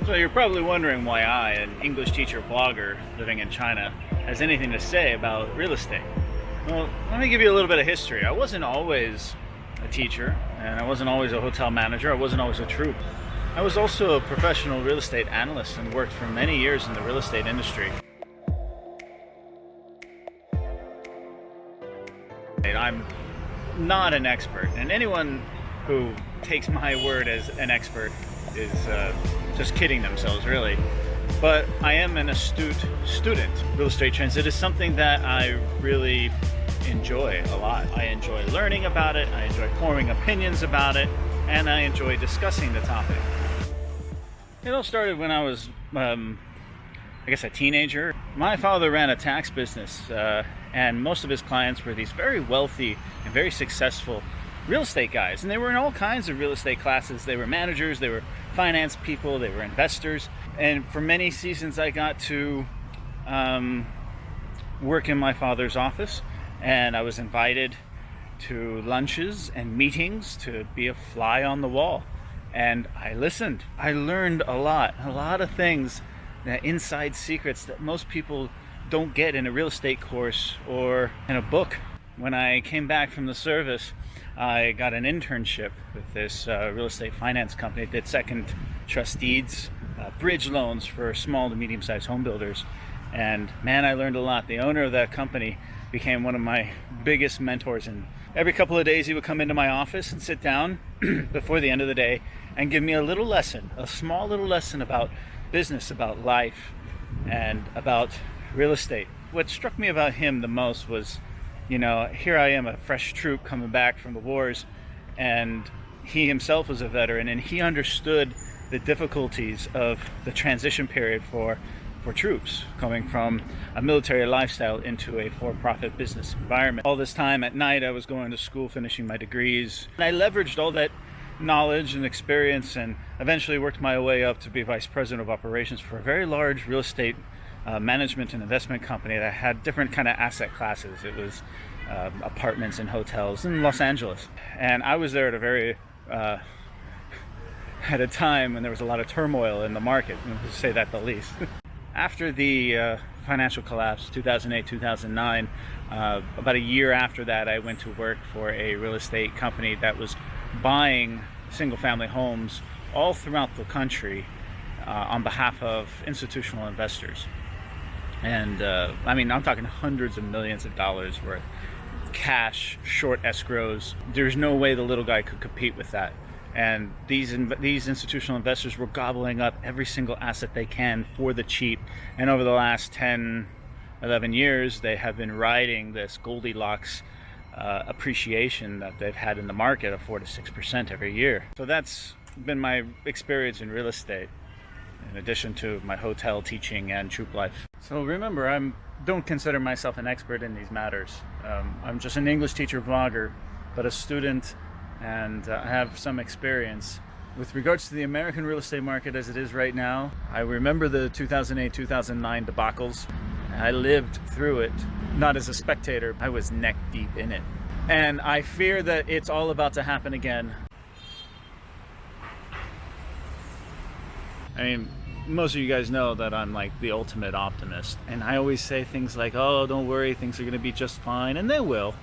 So you're probably wondering why I, an English teacher vlogger living in China, has anything to say about real estate. Well, let me give you a little bit of history. I wasn't always a teacher, and I wasn't always a hotel manager. I wasn't always a troupe. I was also a professional real estate analyst and worked for many years in the real estate industry. I'm not an expert, and anyone who takes my word as an expert is just kidding themselves, really. But I am an astute student. Real estate transit is something that I really enjoy a lot. I enjoy learning about it, I enjoy forming opinions about it, and I enjoy discussing the topic. It all started when I was, I guess, a teenager. My father ran a tax business, and most of his clients were these very wealthy and very successful real estate guys. And they were in all kinds of real estate classes. They were managers, they were finance people, they were investors. And for many seasons I got to work in my father's office, and I was invited to lunches and meetings to be a fly on the wall. And I listened. I learned a lot of things, inside secrets that most people don't get in a real estate course or in a book. When I came back from the service, I got an internship with this real estate finance company that did second trust deeds, bridge loans for small to medium-sized home builders. And man, I learned a lot. The owner of that company became one of my biggest mentors, and every couple of days he would come into my office and sit down before the end of the day and give me a little lesson, a small little lesson about business, about life, and about real estate. What struck me about him the most was, here I am, a fresh troop coming back from the wars, and he himself was a veteran, and he understood the difficulties of the transition period for troops coming from a military lifestyle into a for-profit business environment. All this time at night I was going to school, finishing my degrees, and I leveraged all that knowledge and experience and eventually worked my way up to be vice president of operations for a very large real estate management and investment company that had different kind of asset classes. It was apartments and hotels in Los Angeles, and I was there at a very at a time when there was a lot of turmoil in the market, to say that the least. After the financial collapse, 2008, 2009, about a year after that, I went to work for a real estate company that was buying single-family homes all throughout the country on behalf of institutional investors. And I'm talking hundreds of millions of dollars worth, cash, short escrows. There's no way the little guy could compete with that. And these institutional investors were gobbling up every single asset they can for the cheap. And over the last 10, 11 years, they have been riding this Goldilocks appreciation that they've had in the market of 4 to 6% every year. So that's been my experience in real estate, in addition to my hotel teaching and troop life. So remember, I don't consider myself an expert in these matters. I'm just an English teacher vlogger, but a student, and I have some experience. With regards to the American real estate market as it is right now, I remember the 2008-2009 debacles. I lived through it, not as a spectator. I was neck deep in it. And I fear that it's all about to happen again. Most of you guys know that I'm like the ultimate optimist. And I always say things like, oh, don't worry, things are going to be just fine. And they will.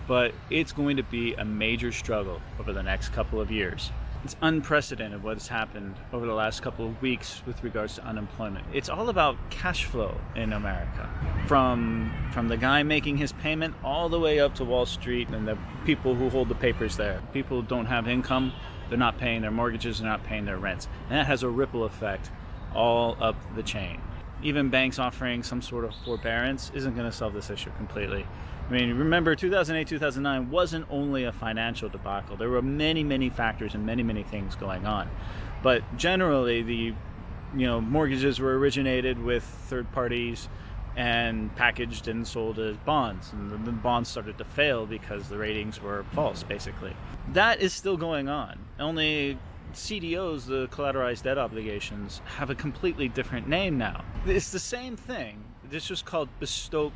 But it's going to be a major struggle over the next couple of years. It's unprecedented what has happened over the last couple of weeks with regards to unemployment. It's all about cash flow in America. From the guy making his payment all the way up to Wall Street and the people who hold the papers there. People don't have income, they're not paying their mortgages, they're not paying their rents. And that has a ripple effect all up the chain. Even banks offering some sort of forbearance isn't going to solve this issue completely. Remember, 2008, 2009 wasn't only a financial debacle. There were many, many factors and many, many things going on. But generally, the mortgages were originated with third parties and packaged and sold as bonds. And the bonds started to fail because the ratings were false, basically. That is still going on. Only CDOs, the collateralized debt obligations, have a completely different name now. It's the same thing. It's just called bespoke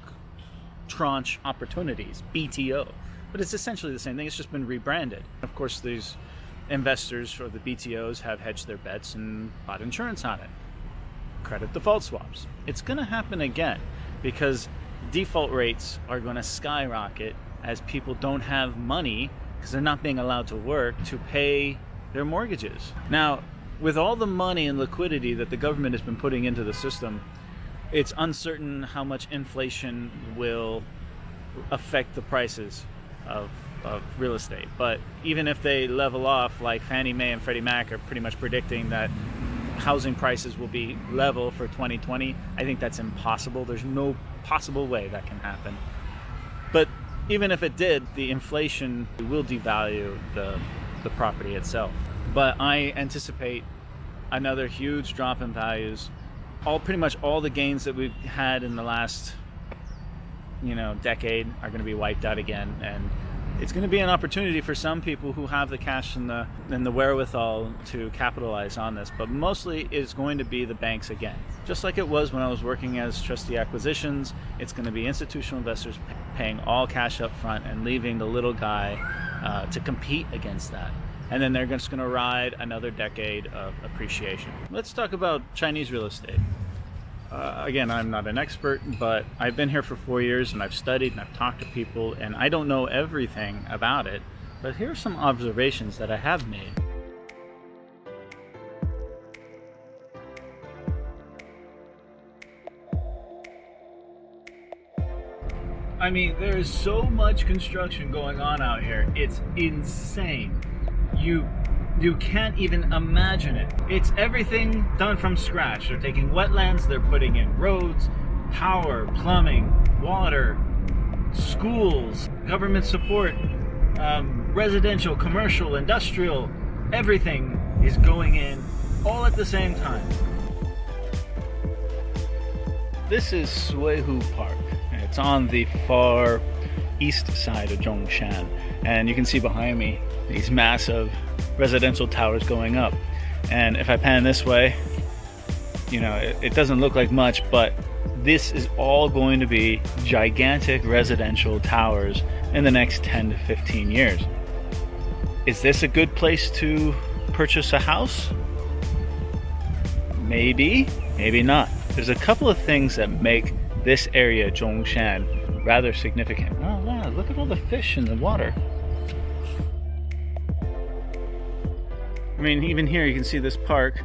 tranche opportunities, BTO. But it's essentially the same thing. It's just been rebranded. Of course, these investors for the BTOs have hedged their bets and bought insurance on it. credit default swaps. It's going to happen again because default rates are going to skyrocket as people don't have money because they're not being allowed to work to pay their mortgages. Now, with all the money and liquidity that the government has been putting into the system, it's uncertain how much inflation will affect the prices of real estate. But even if they level off, like Fannie Mae and Freddie Mac are pretty much predicting that housing prices will be level for 2020, I think that's impossible. There's no possible way that can happen. But even if it did, the inflation will devalue the property itself. But I anticipate another huge drop in values. Pretty much all the gains that we've had in the last decade are going to be wiped out again, and it's going to be an opportunity for some people who have the cash and the wherewithal to capitalize on this, but mostly it's going to be the banks again. Just like it was when I was working as trustee acquisitions, it's going to be institutional investors paying all cash up front and leaving the little guy to compete against that. And then they're just going to ride another decade of appreciation. Let's talk about Chinese real estate. Again, I'm not an expert, but I've been here for 4 years and I've studied and I've talked to people, and I don't know everything about it, but here are some observations that I have made. I mean, there is so much construction going on out here. It's insane. You can't even imagine it. It's everything done from scratch. They're taking wetlands, they're putting in roads, power, plumbing, water, schools, government support, residential, commercial, industrial. Everything is going in all at the same time. This is Suihu Park. It's on the far east side of Zhongshan, and you can see behind me these massive residential towers going up. And if I pan this way, it doesn't look like much, but this is all going to be gigantic residential towers in the next 10 to 15 years. Is this a good place to purchase a house? Maybe, maybe not. There's a couple of things that make this area, Zhongshan, rather significant. Oh wow, look at all the fish in the water. I mean, even here you can see this park.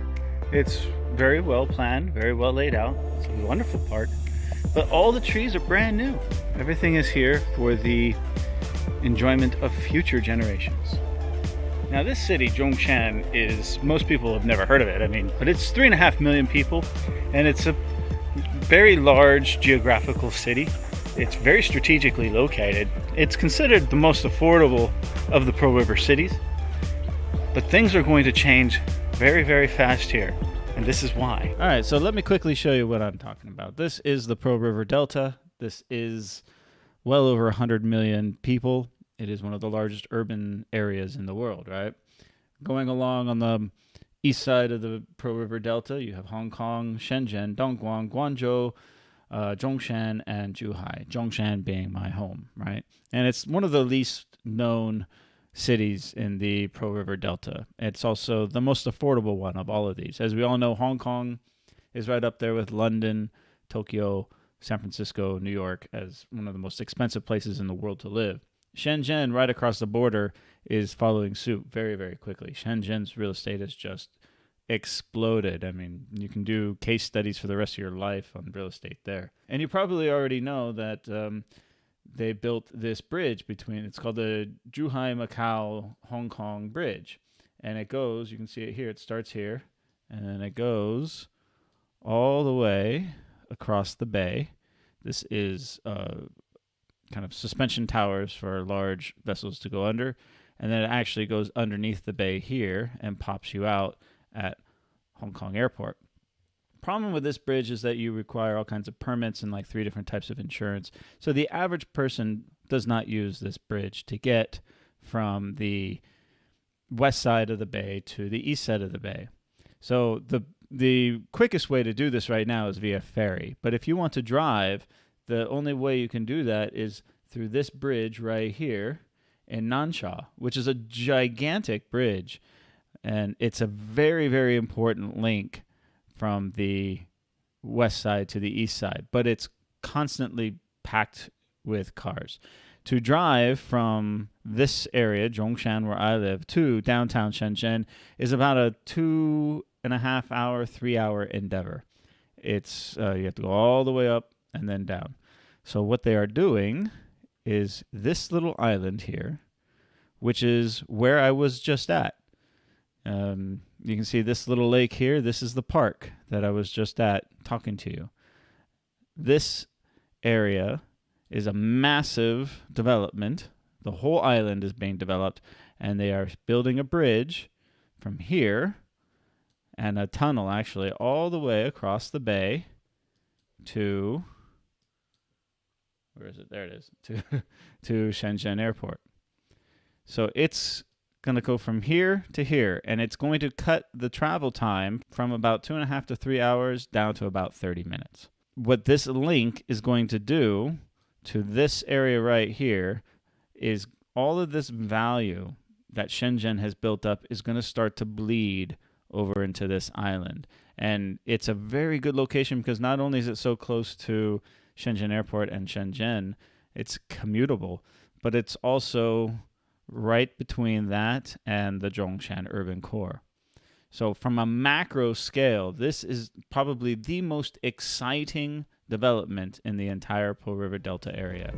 It's very well planned, very well laid out. It's a wonderful park. But all the trees are brand new. Everything is here for the enjoyment of future generations. Now this city, Zhongshan, most people have never heard of it. I mean, but it's 3.5 million people, and it's a very large geographical city. It's very strategically located. It's considered the most affordable of the Pearl River cities. But things are going to change very, very fast here, and this is why. All right, so let me quickly show you what I'm talking about. This is the Pearl River Delta. This is well over 100 million people. It is one of the largest urban areas in the world, right? Going along on the east side of the Pearl River Delta, you have Hong Kong, Shenzhen, Dongguan, Guangzhou, Zhongshan, and Zhuhai. Zhongshan being my home, right? And it's one of the least known cities in the Pearl River Delta. It's also the most affordable one of all of these. As we all know, Hong Kong is right up there with London, Tokyo, San Francisco, New York as one of the most expensive places in the world to live. Shenzhen, right across the border, is following suit very, very quickly. Shenzhen's real estate has just exploded. I mean, you can do case studies for the rest of your life on real estate there. And you probably already know that they built this bridge it's called the Zhuhai-Macau Hong Kong Bridge. And it goes, you can see it here, it starts here, and then it goes all the way across the bay. This is kind of suspension towers for large vessels to go under. And then it actually goes underneath the bay here and pops you out at Hong Kong Airport. Problem with this bridge is that you require all kinds of permits and like 3 different types of insurance. So the average person does not use this bridge to get from the west side of the bay to the east side of the bay. So the quickest way to do this right now is via ferry. But if you want to drive, the only way you can do that is through this bridge right here in Nansha, which is a gigantic bridge. And it's a very, very important link from the west side to the east side, but it's constantly packed with cars. To drive from this area, Zhongshan, where I live, to downtown Shenzhen is about a 2.5 hour, 3 hour endeavor. It's you have to go all the way up and then down. So what they are doing is this little island here, which is where I was just at. You can see this little lake here. This is the park that I was just at talking to you. This area is a massive development. The whole island is being developed, and they are building a bridge from here and a tunnel actually all the way across the bay to, where is it? There it is, to Shenzhen Airport. So it's going to go from here to here, and it's going to cut the travel time from about 2.5 to 3 hours down to about 30 minutes. What this link is going to do to this area right here is all of this value that Shenzhen has built up is going to start to bleed over into this island. And it's a very good location because not only is it so close to Shenzhen Airport and Shenzhen, it's commutable, but it's also right between that and the Zhongshan urban core. So from a macro scale, this is probably the most exciting development in the entire Po River Delta area.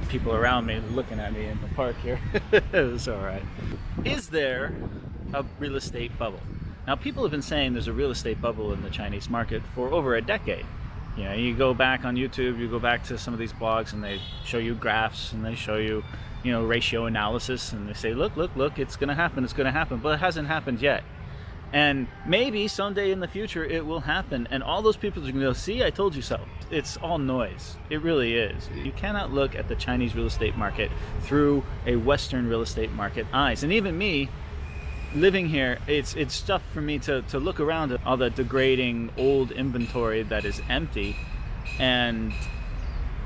People around me looking at me in the park here. It was all right. Is there a real estate bubble? Now, people have been saying there's a real estate bubble in the Chinese market for over a decade. You know, you go back on YouTube, you go back to some of these blogs, and they show you graphs, and they show you, ratio analysis, and they say, look, it's going to happen, but it hasn't happened yet. And maybe someday in the future it will happen, and all those people are going to go, see, I told you so. It's all noise. It really is. You cannot look at the Chinese real estate market through a Western real estate market eyes. And even me, living here, it's tough for me to look around at all the degrading old inventory that is empty and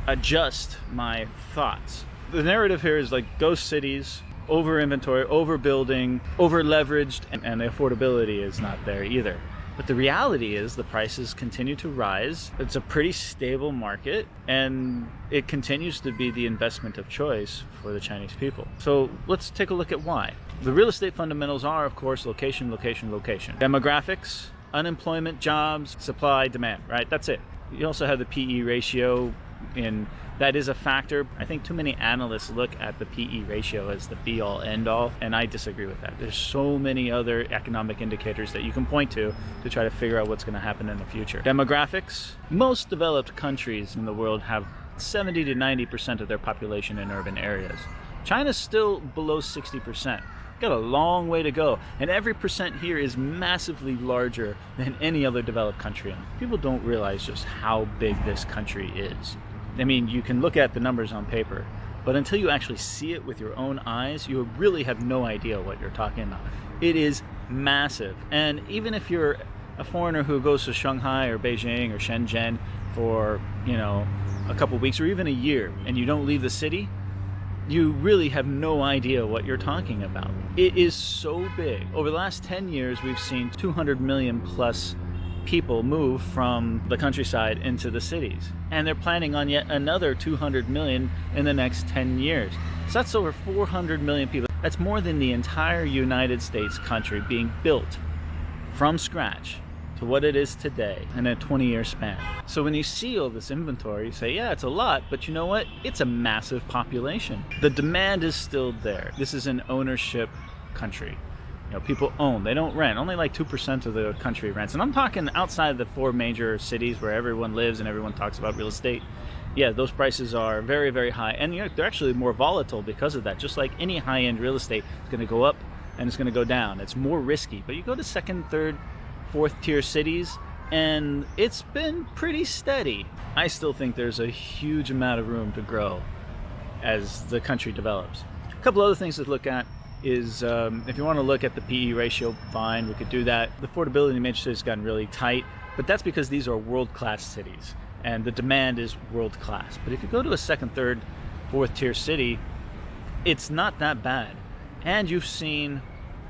adjust my thoughts. The narrative here is like ghost cities, over inventory, overbuilding, over leveraged, and the affordability is not there either. But the reality is the prices continue to rise. It's a pretty stable market, and it continues to be the investment of choice for the Chinese people. So let's take a look at why. The real estate fundamentals are, of course, location, location, location. Demographics, unemployment, jobs, supply, demand, right? That's it. You also have the PE ratio, and that is a factor. I think too many analysts look at the PE ratio as the be-all, end-all, and I disagree with that. There's so many other economic indicators that you can point to try to figure out what's going to happen in the future. Demographics. Most developed countries in the world have 70 to 90% of their population in urban areas. China's still below 60%. Got a long way to go, and every percent here is massively larger than any other developed country. People don't realize just how big this country is. I mean, you can look at the numbers on paper, but until you actually see it with your own eyes, you really have no idea what you're talking about. It is massive. And even if you're a foreigner who goes to Shanghai or Beijing or Shenzhen for, a couple weeks or even a year, and you don't leave the city, you really have no idea what you're talking about. It is so big. Over the last 10 years, we've seen 200 million plus people move from the countryside into the cities, and they're planning on yet another 200 million in the next 10 years. So that's over 400 million people. That's more than the entire United States country being built from scratch to what it is today in a 20-year span. So when you see all this inventory, you say, yeah, it's a lot, but you know what? It's a massive population. The demand is still there. This is an ownership country. People own, they don't rent. Only like 2% of the country rents. And I'm talking outside the 4 major cities where everyone lives and everyone talks about real estate. Yeah, those prices are very, very high. And they're actually more volatile because of that. Just like any high-end real estate, it's going to go up and it's going to go down. It's more risky. But you go to second, third, fourth tier cities, and it's been pretty steady. I still think there's a huge amount of room to grow as the country develops. A couple other things to look at is if you want to look at the PE ratio, fine, we could do that. The affordability in the major cities has gotten really tight, but that's because these are world-class cities and the demand is world-class. But if you go to a second, third, fourth tier city, it's not that bad. And you've seen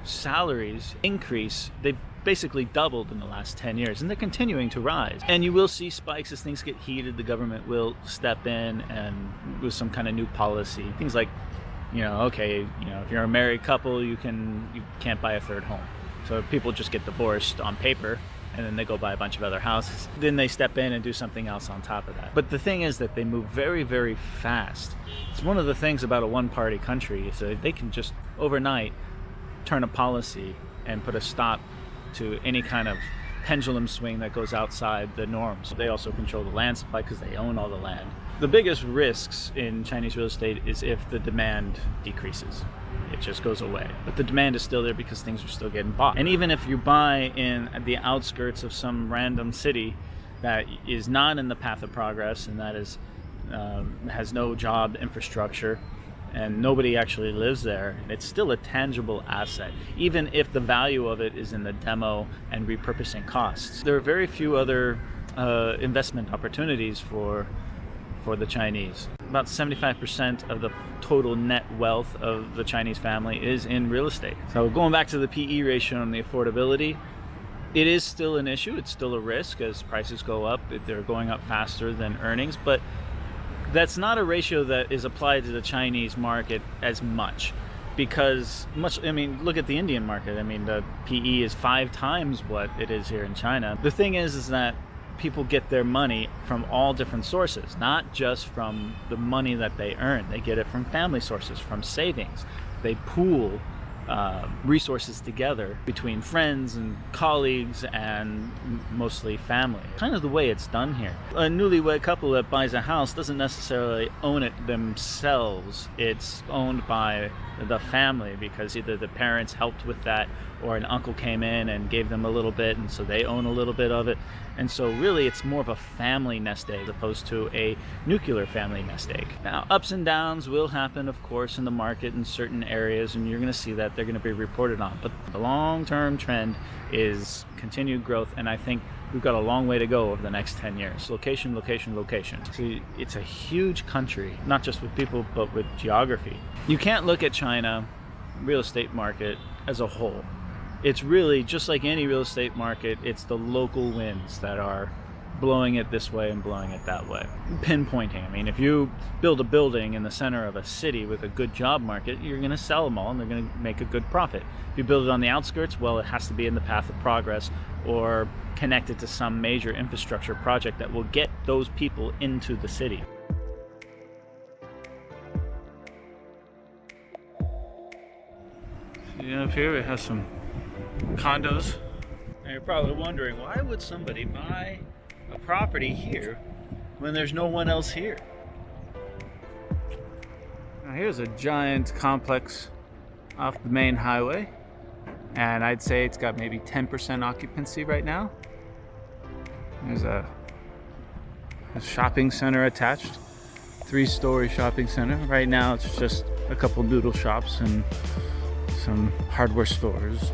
salaries increase. They've basically doubled in the last 10 years, and they're continuing to rise. And you will see spikes as things get heated. The government will step in and with some kind of new policy. Things like, if you're a married couple, you can't buy a third home. So people just get divorced on paper, and then they go buy a bunch of other houses. Then they step in and do something else on top of that. But the thing is that they move very, very fast. It's one of the things about a one-party country is that they can just overnight turn a policy and put a stop to any kind of pendulum swing that goes outside the norms. They also control the land supply because they own all the land. The biggest risks in Chinese real estate is if the demand decreases. It just goes away. But the demand is still there because things are still getting bought. And even if you buy in the outskirts of some random city that is not in the path of progress and that is has no job infrastructure, and nobody actually lives there, it's still a tangible asset, even if the value of it is in the demo and repurposing costs. There are very few other investment opportunities for the Chinese. About 75% of the total net wealth of the Chinese family is in real estate. So going back to the PE ratio and the affordability, it is still an issue. It's still a risk as prices go up. They're going up faster than earnings, but that's not a ratio that is applied to the Chinese market as much because look at the Indian market. The PE is 5 times what it is here in China. The thing is that people get their money from all different sources, not just from the money that they earn. They get it from family sources, from savings. They pool resources together between friends and colleagues and mostly family. Kind of the way it's done here. A newlywed couple that buys a house doesn't necessarily own it themselves. It's owned by the family because either the parents helped with that or an uncle came in and gave them a little bit, and so they own a little bit of it. And so really it's more of a family nest egg as opposed to a nuclear family nest egg. Now, ups and downs will happen, of course, in the market in certain areas, and you're going to see that they're going to be reported on. But the long-term trend is continued growth, and I think we've got a long way to go over the next 10 years. Location, location, location. See, it's a huge country, not just with people, but with geography. You can't look at China real estate market as a whole. It's really just like any real estate market. It's the local winds that are blowing it this way and blowing it that way. Pinpointing. If you build a building in the center of a city with a good job market, you're going to sell them all and they're going to make a good profit. If you build it on the outskirts, well, it has to be in the path of progress or connected to some major infrastructure project that will get those people into the city. Up here we have some condos. And you're probably wondering, why would somebody buy a property here when there's no one else here? Now here's a giant complex off the main highway, and I'd say it's got maybe 10% occupancy right now. There's a shopping center attached, 3-story shopping center. Right now it's just a couple noodle shops and some hardware stores.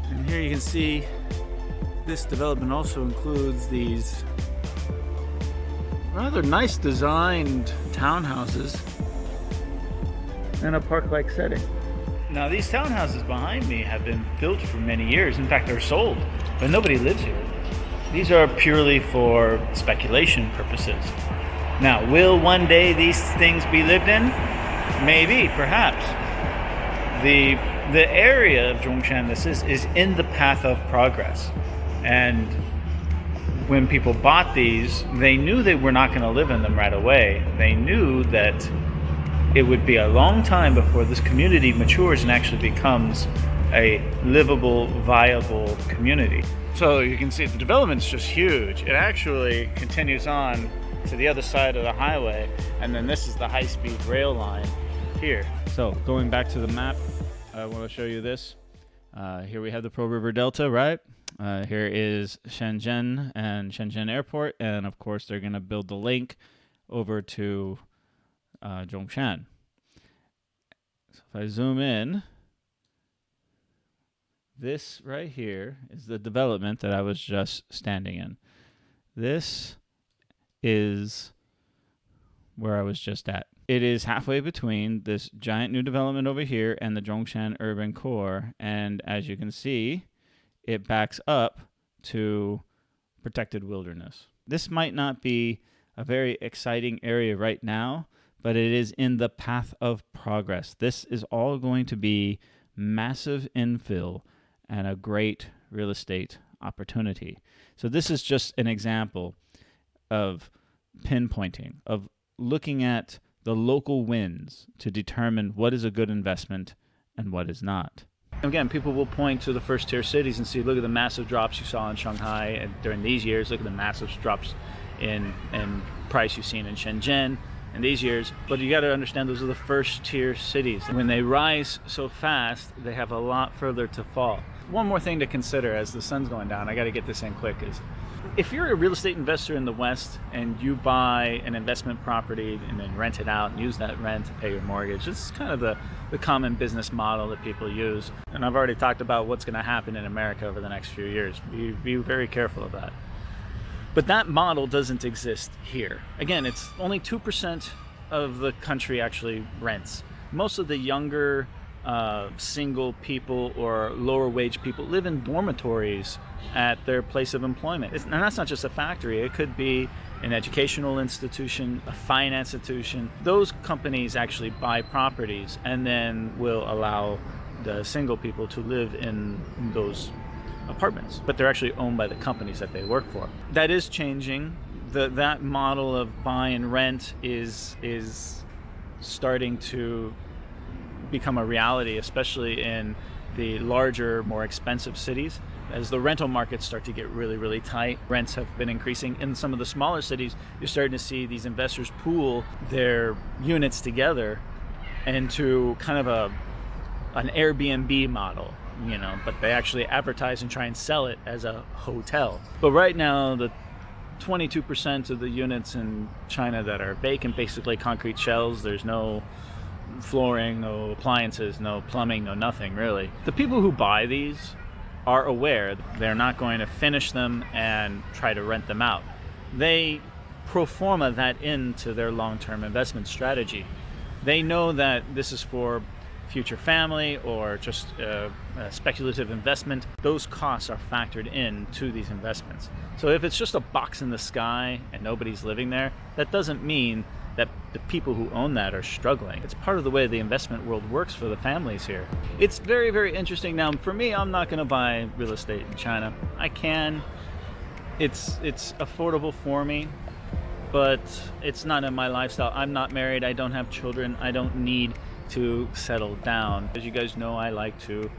And here you can see this development also includes these rather nice designed townhouses in a park-like setting. Now these townhouses behind me have been built for many years. In fact, they're sold, but nobody lives here. These are purely for speculation purposes. Now, will one day these things be lived in? Maybe, perhaps. The area of Zhongshan this is in the path of progress. And when people bought these, they knew they were not going to live in them right away. They knew that it would be a long time before this community matures and actually becomes a livable, viable community. So you can see the development's just huge. It actually continues on to the other side of the highway, and then this is the high-speed rail line here. So going back to the map, I want to show you this. Here we have the Pearl River Delta, right? Here is Shenzhen and Shenzhen Airport, and of course they're going to build the link over to Zhongshan. So if I zoom in, this right here is the development that I was just standing in. This is where I was just at. It is halfway between this giant new development over here and the Zhongshan urban core, and as you can see, it backs up to protected wilderness. This might not be a very exciting area right now, but it is in the path of progress. This is all going to be massive infill and a great real estate opportunity. So this is just an example of pinpointing, of looking at the local winds to determine what is a good investment and what is not. Again, people will point to the first tier cities and see, look at the massive drops you saw in Shanghai and during these years, look at the massive drops in price you've seen in Shenzhen in these years. But you got to understand, those are the first tier cities. When they rise so fast, they have a lot further to fall. One more thing to consider as the sun's going down, I got to get this in quick, is if you're a real estate investor in the West and you buy an investment property and then rent it out and use that rent to pay your mortgage, it's kind of the common business model that people use. And I've already talked about what's going to happen in America over the next few years. Be very careful of that. But that model doesn't exist here. Again, it's only 2% of the country actually rents. Most of the younger single people or lower wage people live in dormitories at their place of employment. And that's not just a factory. It could be an educational institution, a finance institution. Those companies actually buy properties and then will allow the single people to live in those apartments, but they're actually owned by the companies that they work for. That is changing. That model of buy and rent is starting to become a reality, especially in the larger, more expensive cities. As the rental markets start to get really, really tight, rents have been increasing. In some of the smaller cities, you're starting to see these investors pool their units together into kind of an Airbnb model, but they actually advertise and try and sell it as a hotel. But right now, the 22% of the units in China that are vacant, basically concrete shells, there's no flooring, no appliances, no plumbing, no nothing really. The people who buy these are aware they're not going to finish them and try to rent them out. They pro forma that into their long-term investment strategy. They know that this is for future family or just a speculative investment. Those costs are factored into these investments. So if it's just a box in the sky and nobody's living there, that doesn't mean that the people who own that are struggling. It's part of the way the investment world works for the families here. It's very, very interesting. Now, for me, I'm not going to buy real estate in China. I can. It's affordable for me, but it's not in my lifestyle. I'm not married. I don't have children. I don't need to settle down. As you guys know, I like to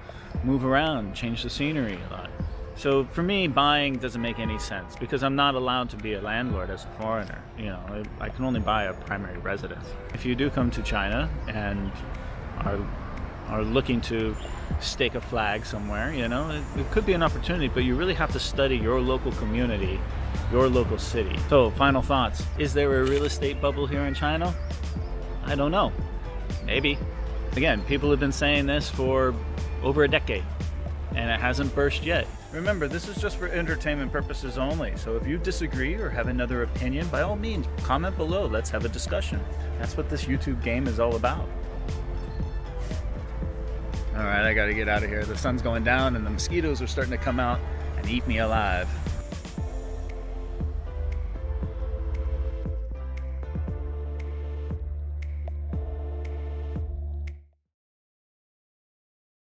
move around, change the scenery a lot. So for me, buying doesn't make any sense because I'm not allowed to be a landlord as a foreigner. I can only buy a primary residence. If you do come to China and are looking to stake a flag somewhere, it could be an opportunity, but you really have to study your local community, your local city. So final thoughts. Is there a real estate bubble here in China? I don't know. Maybe. Again, people have been saying this for over a decade and it hasn't burst yet. Remember, this is just for entertainment purposes only. So if you disagree or have another opinion, by all means, comment below. Let's have a discussion. That's what this YouTube game is all about. All right, I gotta get out of here. The sun's going down and the mosquitoes are starting to come out and eat me alive.